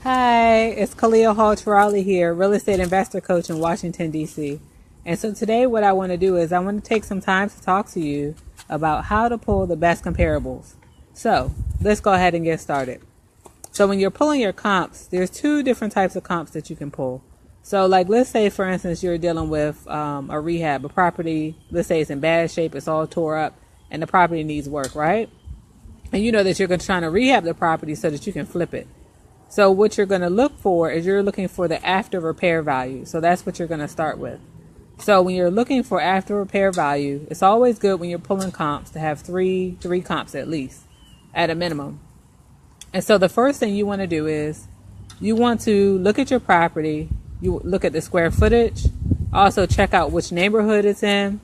Hi, it's Khalil Hall Tarali here, real estate investor coach in Washington, D.C. And so today what I want to do is I want to take some time to talk to you about how to pull the best comparables. So let's go ahead and get started. So when you're pulling your comps, there's two different types of comps that you can pull. So like let's say, for instance, you're dealing with a rehab, a property, let's say it's in bad shape, it's all tore up, and the property needs work, right? And you know that you're trying to rehab the property so that you can flip it. So what you're going to look for is you're looking for the after repair value. So that's what you're going to start with. So when you're looking for after repair value, it's always good when you're pulling comps to have three comps at least, at a minimum. And so the first thing you want to do is you want to look at your property. You look at the square footage. Also check out which neighborhood it's in,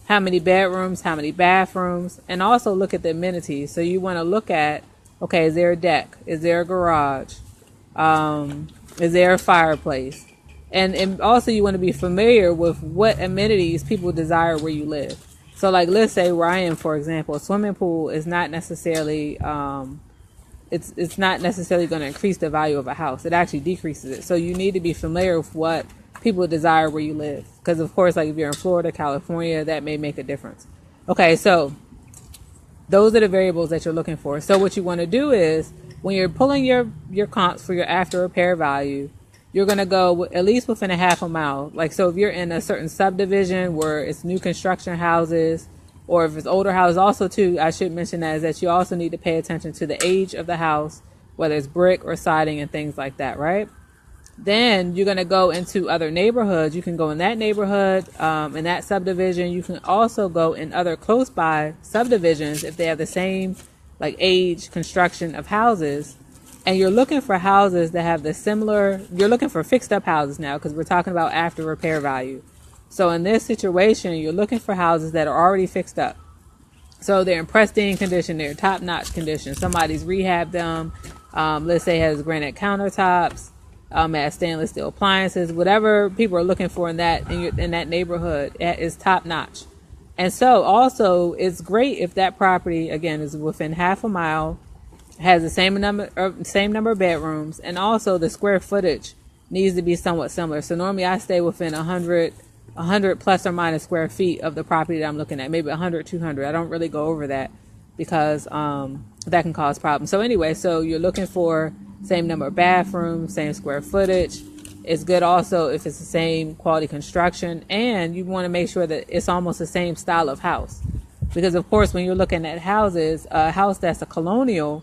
how many bedrooms, how many bathrooms, and also look at the amenities. So you want to look at, okay, is there a deck? Is there a garage? Is there a fireplace? And also you want to be familiar with what amenities people desire where you live. So like let's say where I am, for example, a swimming pool is not necessarily it's not necessarily going to increase the value of a house. It actually decreases it. So you need to be familiar with what people desire where you live. Because of course, like if you're in Florida, California, that may make a difference. Okay, so those are the variables that you're looking for. So what you want to do is when you're pulling your comps for your after repair value, you're going to go at least within a half a mile. Like, so if you're in a certain subdivision where it's new construction houses, or if it's older houses, also too, I should mention that is that you also need to pay attention to the age of the house, whether it's brick or siding and things like that, right? Then you're going to go into other neighborhoods. You can go in that neighborhood, in that subdivision. You can also go in other close by subdivisions if they have the same like age construction of houses. And you're looking for houses that have the similar, you're looking for fixed up houses now because we're talking about after repair value. So in this situation, you're looking for houses that are already fixed up. So they're in pristine condition, they're top notch condition. Somebody's rehabbed them. Let's say it has granite countertops. Has stainless steel appliances, whatever people are looking for in that neighborhood is top notch. And so also it's great if that property again is within half a mile, has the same number of bedrooms, and also the square footage needs to be somewhat similar. So normally I stay within 100 plus or minus square feet of the property that I'm looking at, maybe 100, 200. I don't really go over that because that can cause problems. So anyway, so you're looking for same number of bathrooms, same square footage. It's good also if it's the same quality construction, and you want to make sure that it's almost the same style of house. Because of course, when you're looking at houses, a house that's a colonial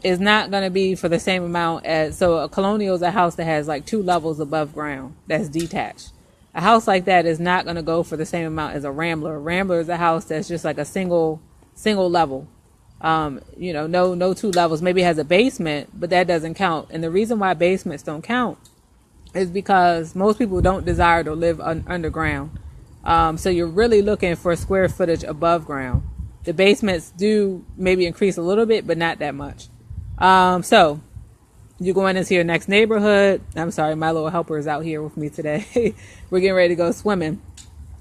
is not going to be for the same amount as, so a colonial is a house that has like 2 levels above ground that's detached. A house like that is not going to go for the same amount as a Rambler. A Rambler is a house that's just like a single level. No 2 levels. Maybe it has a basement, but that doesn't count. And the reason why basements don't count is because most people don't desire to live underground. So you're really looking for square footage above ground. The basements do maybe increase a little bit, but not that much. So you're going into your next neighborhood. I'm sorry, my little helper is out here with me today. We're getting ready to go swimming.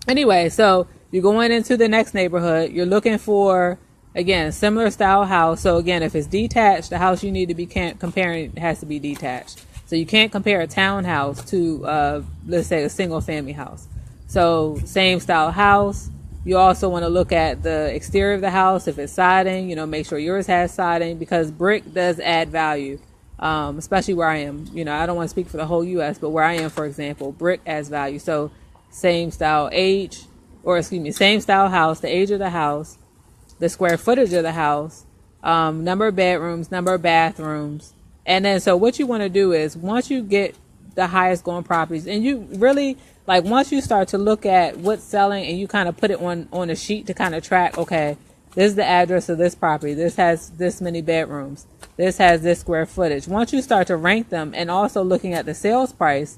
Anyway, so you're going into the next neighborhood. You're looking for, again, similar style house. So again, if it's detached, the house you need to be comparing has to be detached. So you can't compare a townhouse to, let's say, a single family house. So same style house. You also want to look at the exterior of the house. If it's siding, make sure yours has siding, because brick does add value, especially where I am. I don't want to speak for the whole U.S., but where I am, for example, brick adds value. So same style same style house, the age of the house, the square footage of the house, number of bedrooms, number of bathrooms. And then so what you want to do is once you get the highest going properties, and you really like once you start to look at what's selling and you kind of put it on a sheet to kind of track, okay, this is the address of this property. This has this many bedrooms. This has this square footage. Once you start to rank them and also looking at the sales price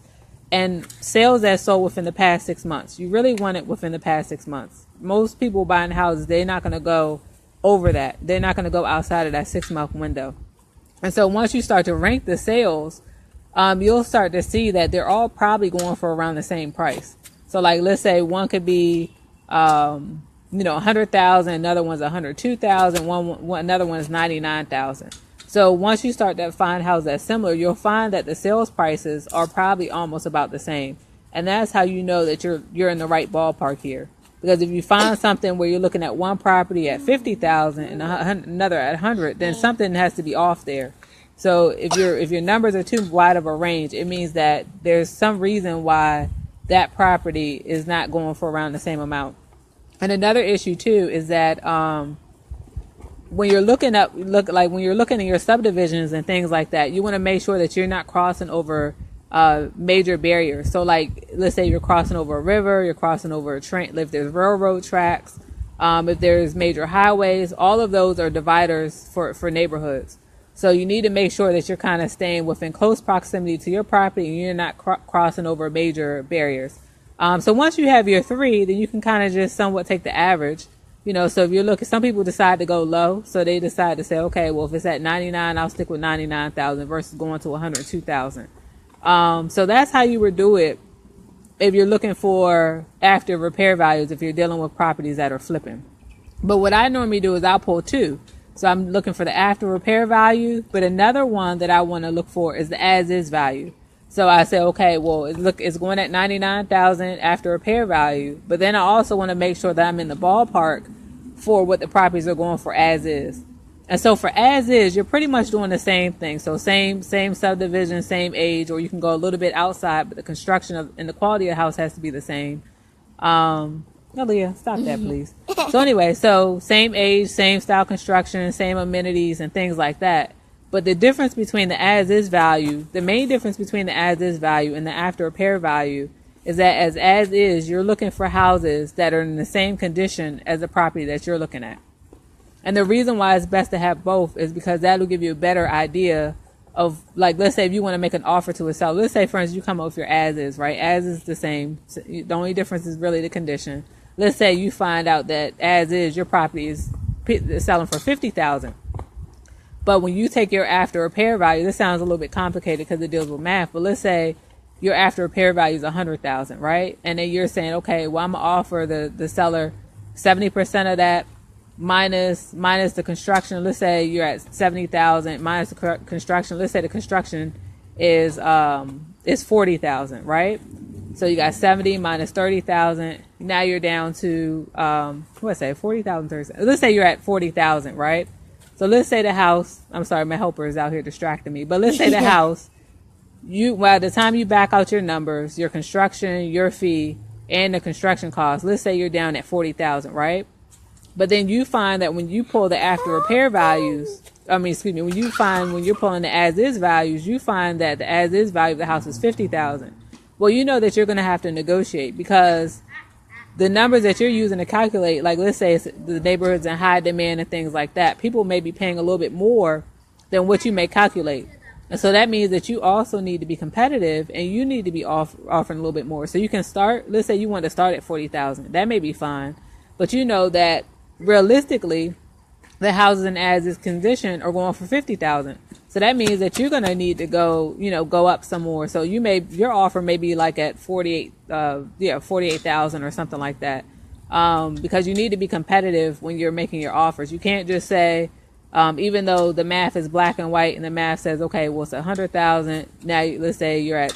and sales that sold within the past 6 months, you really want it within the past 6 months. Most people buying houses, they're not going to go over that. They're not going to go outside of that 6-month window. And so once you start to rank the sales, you'll start to see that they're all probably going for around the same price. So like, let's say one could be, 100,000, another one's 102,000, another one is 99,000. So once you start to find houses that's similar, you'll find that the sales prices are probably almost about the same. And that's how you know that you're in the right ballpark here. Because if you find something where you're looking at one property at 50,000 and another at 100, then something has to be off there. So if your numbers are too wide of a range, it means that there's some reason why that property is not going for around the same amount. And another issue too is that when you're looking at your subdivisions and things like that, you want to make sure that you're not crossing over major barriers. So like, let's say you're crossing over a river, you're crossing over a train, if there's railroad tracks, if there's major highways, all of those are dividers for neighborhoods. So you need to make sure that you're kind of staying within close proximity to your property and you're not crossing over major barriers. So once you have your 3, then you can kind of just somewhat take the average. So if you're looking, some people decide to go low. So they decide to say, okay, well, if it's at 99, I'll stick with 99,000 versus going to 102,000. So that's how you would do it if you're looking for after repair values, if you're dealing with properties that are flipping. But what I normally do is I'll pull 2. So I'm looking for the after repair value, but another one that I want to look for is the as is value. So I say, okay, well, it's going at 99,000 after repair value, but then I also want to make sure that I'm in the ballpark for what the properties are going for as is. And so for as is, you're pretty much doing the same thing. So same subdivision, same age, or you can go a little bit outside, but the construction and the quality of the house has to be the same. Leah, stop that, please. So anyway, so same age, same style construction, same amenities and things like that. But the difference between the as-is value, the main difference between the as-is value and the after-repair value is that as is, you're looking for houses that are in the same condition as the property that you're looking at. And the reason why it's best to have both is because that'll give you a better idea of, like, let's say if you want to make an offer to a seller. Let's say, for instance, you come up with your as-is, right? As is the same. The only difference is really the condition. Let's say you find out that as is, your property is selling for 50,000. But when you take your after repair value, this sounds a little bit complicated because it deals with math, but let's say your after repair value is 100,000, right? And then you're saying, okay, well, I'm gonna offer the seller 70% of that minus the construction. Let's say you're at 70,000 minus the construction. Let's say the construction is 40,000, right? So you got 70 minus 30,000. Now you're down to, 40,000, 30,000. Let's say you're at 40,000, right? So let's say the house, I'm sorry, my helper is out here distracting me, but let's say the house, by the time you back out your numbers, your construction, your fee, and the construction cost, let's say you're down at 40,000, right? But then you find that when you pull the after repair values, when you're pulling the as is values, you find that the as is value of the house is 50,000. Well, you know that you're going to have to negotiate because the numbers that you're using to calculate, like let's say it's the neighborhoods in high demand and things like that, people may be paying a little bit more than what you may calculate. And so that means that you also need to be competitive and you need to be offering a little bit more. So you can start, let's say you want to start at 40,000. That may be fine. But you know that realistically, the houses in as is condition are going for 50,000. So that means that you're going to need to go up some more. So your offer may be like at 48,000 or something like that. Because you need to be competitive when you're making your offers. You can't just say, even though the math is black and white and the math says, okay, well, it's 100,000. Now let's say you're at